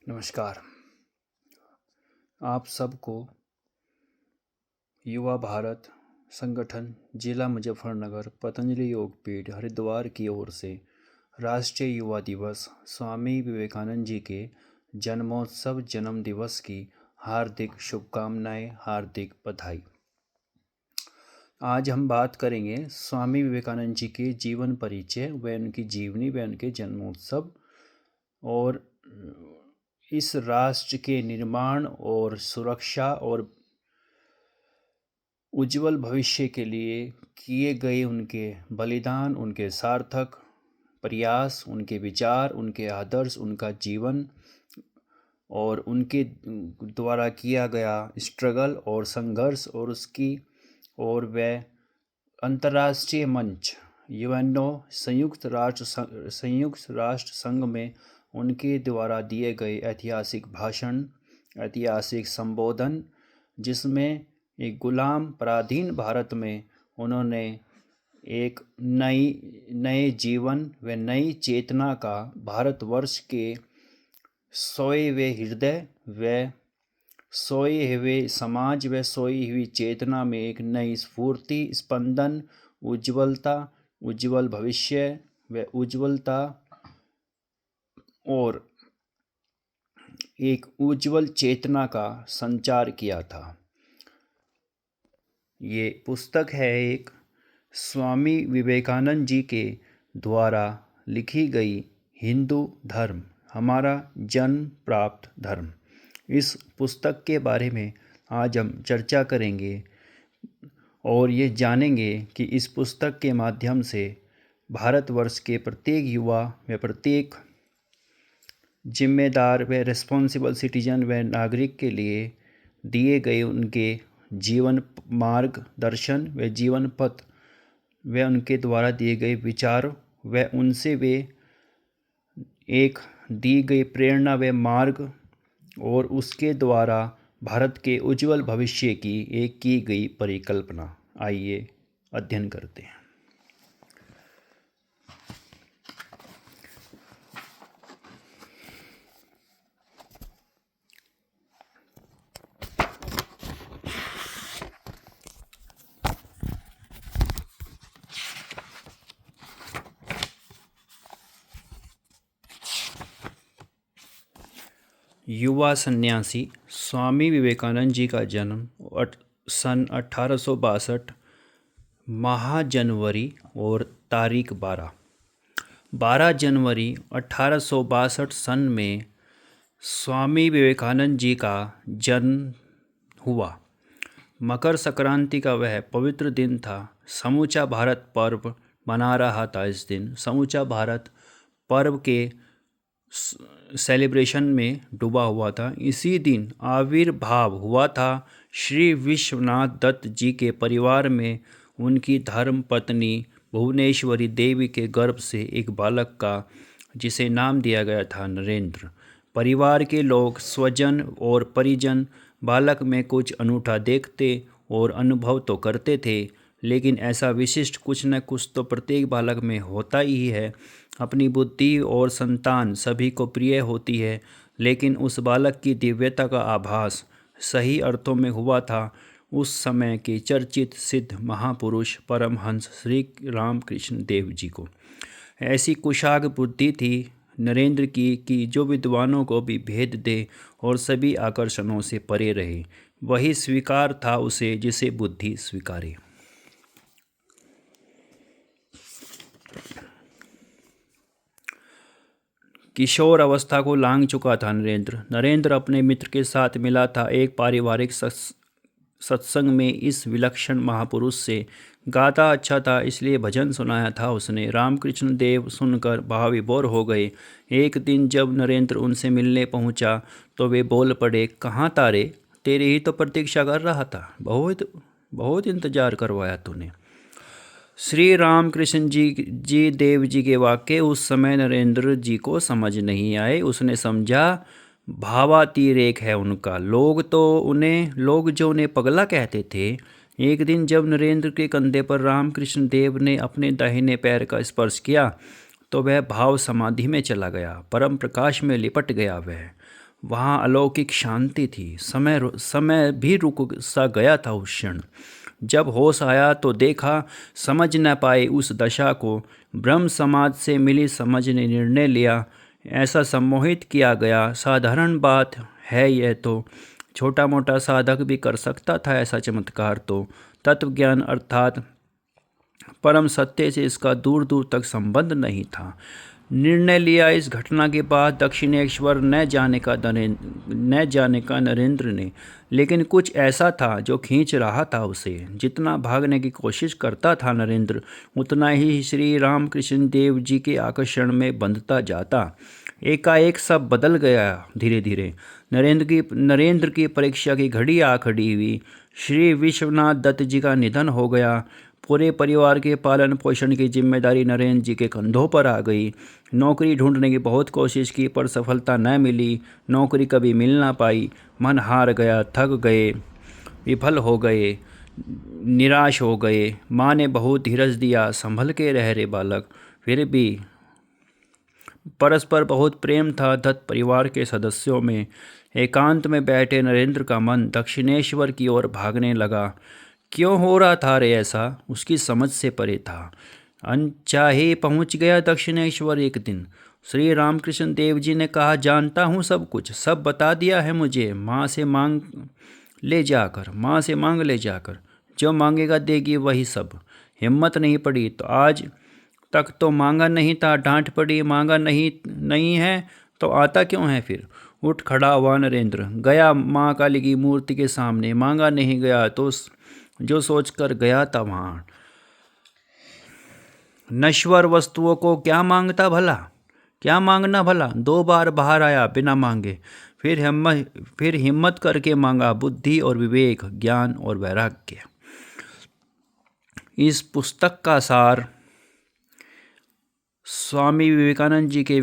नमस्कार। आप सबको युवा भारत संगठन जिला मुजफ्फरनगर पतंजलि योगपीठ हरिद्वार की ओर से राष्ट्रीय युवा दिवस स्वामी विवेकानंद जी के जन्मोत्सव जन्म दिवस की हार्दिक शुभकामनाएं, हार्दिक बधाई। आज हम बात करेंगे स्वामी विवेकानंद जी के जीवन परिचय व उनकी जीवनी व उनके जन्मोत्सव और इस राष्ट्र के निर्माण और सुरक्षा और उज्जवल भविष्य के लिए किए गए उनके बलिदान, उनके सार्थक प्रयास, उनके विचार, उनके आदर्श, उनका जीवन और उनके द्वारा किया गया स्ट्रगल और संघर्ष और उसकी और वह अंतर्राष्ट्रीय मंच यूएनओ संयुक्त राष्ट्र संघ में उनके द्वारा दिए गए ऐतिहासिक भाषण, ऐतिहासिक संबोधन, जिसमें एक गुलाम पराधीन भारत में उन्होंने एक नए जीवन व नई चेतना का भारतवर्ष के सोए हुए हृदय व सोए हुए समाज व सोई हुई चेतना में एक नई स्फूर्ति, स्पंदन, उज्ज्वलता, उज्ज्वल भविष्य व उज्ज्वलता और एक उज्ज्वल चेतना का संचार किया था। ये पुस्तक है एक स्वामी विवेकानंद जी के द्वारा लिखी गई हिंदू धर्म हमारा जन्म प्राप्त धर्म। इस पुस्तक के बारे में आज हम चर्चा करेंगे और ये जानेंगे कि इस पुस्तक के माध्यम से भारतवर्ष के प्रत्येक युवा व प्रत्येक जिम्मेदार व रिस्पॉन्सिबल सिटीजन व नागरिक के लिए दिए गए उनके जीवन मार्ग दर्शन व जीवन पथ व उनके द्वारा दिए गए विचार व उनसे वे एक दी गई प्रेरणा व मार्ग और उसके द्वारा भारत के उज्जवल भविष्य की एक की गई परिकल्पना। आइए अध्ययन करते हैं। युवा सन्यासी स्वामी विवेकानंद जी का जन्म सन 1862 माह जनवरी और तारीख 12 जनवरी 1862 सन में स्वामी विवेकानंद जी का जन्म हुआ। मकर संक्रांति का वह पवित्र दिन था। समूचा भारत पर्व मना रहा था। इस दिन समूचा भारत पर्व के सेलिब्रेशन में डूबा हुआ था। इसी दिन आविर्भाव हुआ था श्री विश्वनाथ दत्त जी के परिवार में उनकी धर्म पत्नी भुवनेश्वरी देवी के गर्भ से एक बालक का, जिसे नाम दिया गया था नरेंद्र। परिवार के लोग, स्वजन और परिजन बालक में कुछ अनूठा देखते और अनुभव तो करते थे, लेकिन ऐसा विशिष्ट कुछ न कुछ तो प्रत्येक बालक में होता ही है। अपनी बुद्धि और संतान सभी को प्रिय होती है, लेकिन उस बालक की दिव्यता का आभास सही अर्थों में हुआ था उस समय के चर्चित सिद्ध महापुरुष परमहंस श्री रामकृष्ण देव जी को। ऐसी कुशाग्र बुद्धि थी नरेंद्र की कि जो विद्वानों को भी भेद दे और सभी आकर्षणों से परे रहे। वही स्वीकार था उसे जिसे बुद्धि स्वीकारे। किशोर अवस्था को लांघ चुका था नरेंद्र अपने मित्र के साथ मिला था। एक पारिवारिक सत्संग में इस विलक्षण महापुरुष से गाता अच्छा था, इसलिए भजन सुनाया था उसने। रामकृष्ण देव सुनकर भावविभोर हो गए। एक दिन जब नरेंद्र उनसे मिलने पहुंचा तो वे बोल पड़े, कहाँ तारे, तेरी ही तो प्रतीक्षा कर रहा था, बहुत इंतजार करवाया तूने। श्री रामकृष्ण जी देव जी के वाक्य उस समय नरेंद्र जी को समझ नहीं आए। उसने समझा भावातिरेक है उनका। लोग जो उन्हें पगला कहते थे। एक दिन जब नरेंद्र के कंधे पर रामकृष्ण देव ने अपने दाहिने पैर का स्पर्श किया तो वह भाव समाधि में चला गया, परम प्रकाश में लिपट गया। वहाँ अलौकिक शांति थी। समय भी रुक सा गया था उस क्षण। जब होश आया तो देखा, समझ न पाए उस दशा को। ब्रह्म समाज से मिली समझ ने निर्णय लिया, ऐसा सम्मोहित किया गया। साधारण बात है यह तो, छोटा मोटा साधक भी कर सकता था ऐसा चमत्कार तो। तत्वज्ञान अर्थात परम सत्य से इसका दूर दूर तक संबंध नहीं था। निर्णय लिया इस घटना के बाद दक्षिणेश्वर न जाने का नरेंद्र ने, लेकिन कुछ ऐसा था जो खींच रहा था उसे। जितना भागने की कोशिश करता था नरेंद्र, उतना ही श्री रामकृष्ण देव जी के आकर्षण में बंधता जाता। एकाएक सब बदल गया धीरे धीरे। नरेंद्र की परीक्षा की घड़ी आ खड़ी हुई। श्री विश्वनाथ दत्त जी का निधन हो गया। पूरे परिवार के पालन पोषण की जिम्मेदारी नरेंद्र जी के कंधों पर आ गई। नौकरी ढूंढने की बहुत कोशिश की पर सफलता न मिली। नौकरी कभी मिल ना पाई। मन हार गया, थक गए, विफल हो गए, निराश हो गए। माँ ने बहुत धीरज दिया, संभल के रह रे बालक। फिर भी परस्पर बहुत प्रेम था दत्त परिवार के सदस्यों में। एकांत में बैठे नरेंद्र का मन दक्षिणेश्वर की ओर भागने लगा। क्यों हो रहा था रे ऐसा, उसकी समझ से परे था। अनचाहे पहुंच गया दक्षिणेश्वर एक दिन। श्री रामकृष्ण देव जी ने कहा, जानता हूँ सब कुछ, सब बता दिया है मुझे। माँ से मांग ले जाकर, जो मांगेगा देगी वही सब। हिम्मत नहीं पड़ी तो आज तक तो मांगा नहीं था, डांट पड़ी। मांगा नहीं है तो आता क्यों है फिर। उठ खड़ा हुआ नरेंद्र, गया माँ काली की मूर्ति के सामने। मांगा नहीं गया तो जो सोचकर गया था वहाँ। नश्वर वस्तुओं को क्या मांगता भला, क्या मांगना भला। 2 बार बाहर आया बिना मांगे। फिर हिम्मत करके मांगा बुद्धि और विवेक, ज्ञान और वैराग्य। इस पुस्तक का सार स्वामी विवेकानंद जी के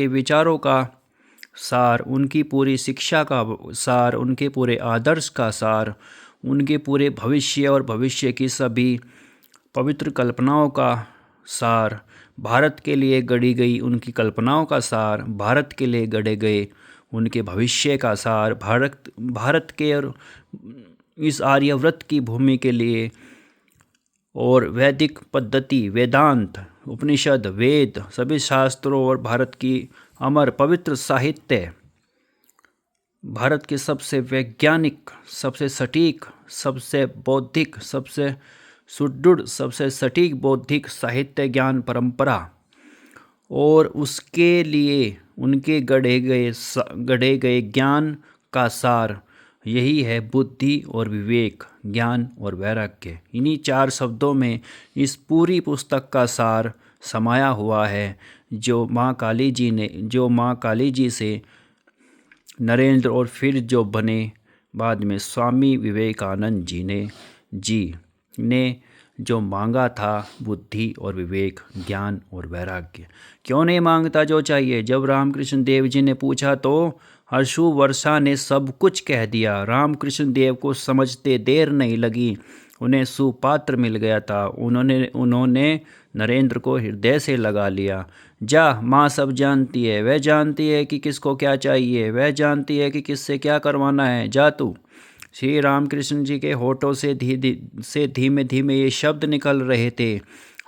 विचारों का सार, उनकी पूरी शिक्षा का सार, उनके पूरे आदर्श का सार, उनके पूरे भविष्य और भविष्य की सभी पवित्र कल्पनाओं का सार, भारत के लिए गढ़ी गई उनकी कल्पनाओं का सार, भारत के लिए गढ़े गए उनके भविष्य का सार, भारत के और इस आर्यव्रत की भूमि के लिए, और वैदिक पद्धति, वेदांत, उपनिषद, वेद, सभी शास्त्रों और भारत की अमर पवित्र साहित्य, भारत के सबसे वैज्ञानिक, सबसे सटीक, सबसे बौद्धिक, सबसे सुदृढ़, सबसे सटीक बौद्धिक साहित्य ज्ञान परंपरा, और उसके लिए उनके गढ़े गए ज्ञान का सार, यही है बुद्धि और विवेक, ज्ञान और वैराग्य। इन्हीं 4 शब्दों में इस पूरी पुस्तक का सार समाया हुआ है, जो माँ काली जी से नरेंद्र और फिर जो बने बाद में स्वामी विवेकानंद जी ने जो मांगा था, बुद्धि और विवेक, ज्ञान और वैराग्य। क्यों नहीं मांगता जो चाहिए। जब रामकृष्ण देव जी ने पूछा तो हर्षु वर्षा ने सब कुछ कह दिया। रामकृष्ण देव को समझते देर नहीं लगी, उन्हें सुपात्र मिल गया था। उन्होंने नरेंद्र को हृदय से लगा लिया। जा, माँ सब जानती है, वह जानती है कि किसको क्या चाहिए, वह जानती है कि किससे क्या करवाना है। जा तू। श्री रामकृष्ण जी के होठों से धीमे धीमे ये शब्द निकल रहे थे,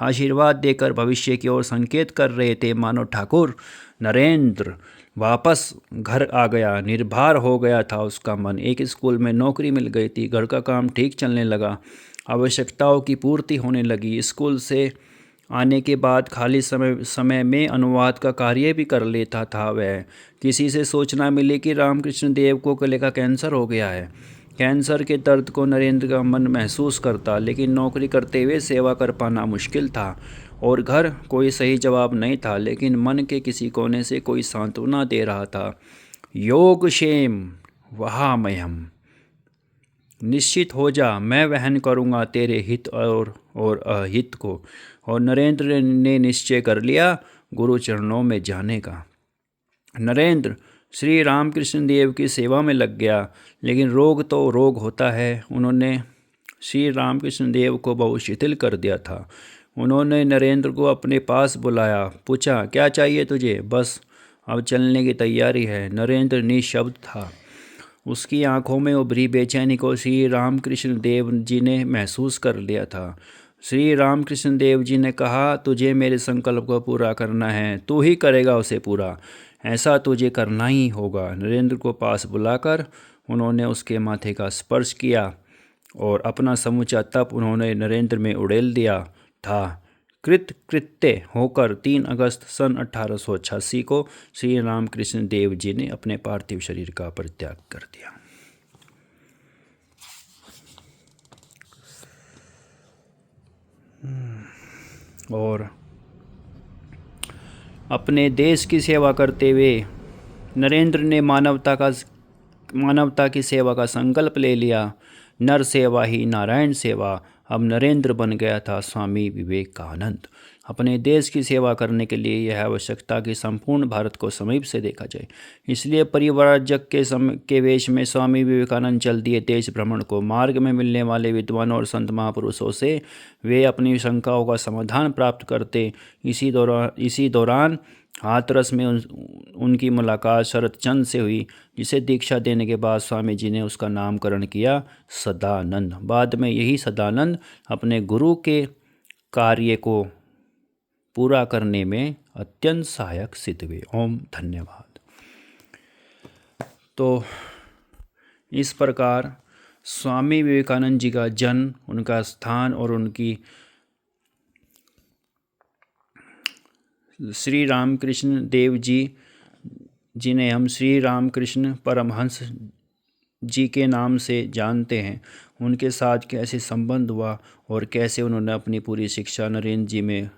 आशीर्वाद देकर भविष्य की ओर संकेत कर रहे थे। मानो ठाकुर नरेंद्र वापस घर आ गया। निर्भर हो गया था उसका मन। एक स्कूल में नौकरी मिल गई थी, घर का काम ठीक चलने लगा, आवश्यकताओं की पूर्ति होने लगी। स्कूल से आने के बाद खाली समय में अनुवाद का कार्य भी कर लेता था वह। किसी से सूचना मिली कि रामकृष्ण देव को गले का कैंसर हो गया है। कैंसर के दर्द को नरेंद्र का मन महसूस करता, लेकिन नौकरी करते हुए सेवा कर पाना मुश्किल था और घर कोई सही जवाब नहीं था। लेकिन मन के किसी कोने से कोई सांत्वना दे रहा था। योगक्षेम वहामह्यम, निश्चित हो जा, मैं वहन करूँगा तेरे हित और अहित को। और नरेंद्र ने निश्चय कर लिया गुरु चरणों में जाने का। नरेंद्र श्री रामकृष्ण देव की सेवा में लग गया, लेकिन रोग तो रोग होता है। उन्होंने श्री रामकृष्ण देव को बहुत शिथिल कर दिया था। उन्होंने नरेंद्र को अपने पास बुलाया, पूछा, क्या चाहिए तुझे? बस अब चलने की तैयारी है। नरेंद्र निशब्द था। उसकी आंखों में उभरी बेचैनी को श्री रामकृष्ण देव जी ने महसूस कर लिया था। श्री रामकृष्ण देव जी ने कहा, तुझे मेरे संकल्प को पूरा करना है, तू ही करेगा उसे पूरा, ऐसा तुझे करना ही होगा। नरेंद्र को पास बुलाकर उन्होंने उसके माथे का स्पर्श किया और अपना समूचा तप उन्होंने नरेंद्र में उड़ेल दिया था। कृत्य होकर 3 अगस्त सन 1886 को श्री रामकृष्ण देव जी ने अपने पार्थिव शरीर का परित्याग कर दिया। और अपने देश की सेवा करते हुए नरेंद्र ने मानवता की सेवा का संकल्प ले लिया। नर सेवा ही नारायण सेवा। अब नरेंद्र बन गया था स्वामी विवेकानंद। अपने देश की सेवा करने के लिए यह आवश्यकता कि संपूर्ण भारत को समीप से देखा जाए। इसलिए परिव्राजक के वेश में स्वामी विवेकानंद चल दिए देश भ्रमण को। मार्ग में मिलने वाले विद्वानों और संत महापुरुषों से वे अपनी शंकाओं का समाधान प्राप्त करते। इसी दौरान हाथरस में उनकी मुलाकात शरद चंद से हुई, जिसे दीक्षा देने के बाद स्वामी जी ने उसका नामकरण किया सदानंद। बाद में यही सदानंद अपने गुरु के कार्य को पूरा करने में अत्यंत सहायक सिद्ध हुए। ओम धन्यवाद। तो इस प्रकार स्वामी विवेकानंद जी का जन्म, उनका स्थान और उनकी श्री रामकृष्ण देव जी जिन्हें हम श्री रामकृष्ण परमहंस जी के नाम से जानते हैं, उनके साथ कैसे संबंध हुआ और कैसे उन्होंने अपनी पूरी शिक्षा नरेंद्र जी में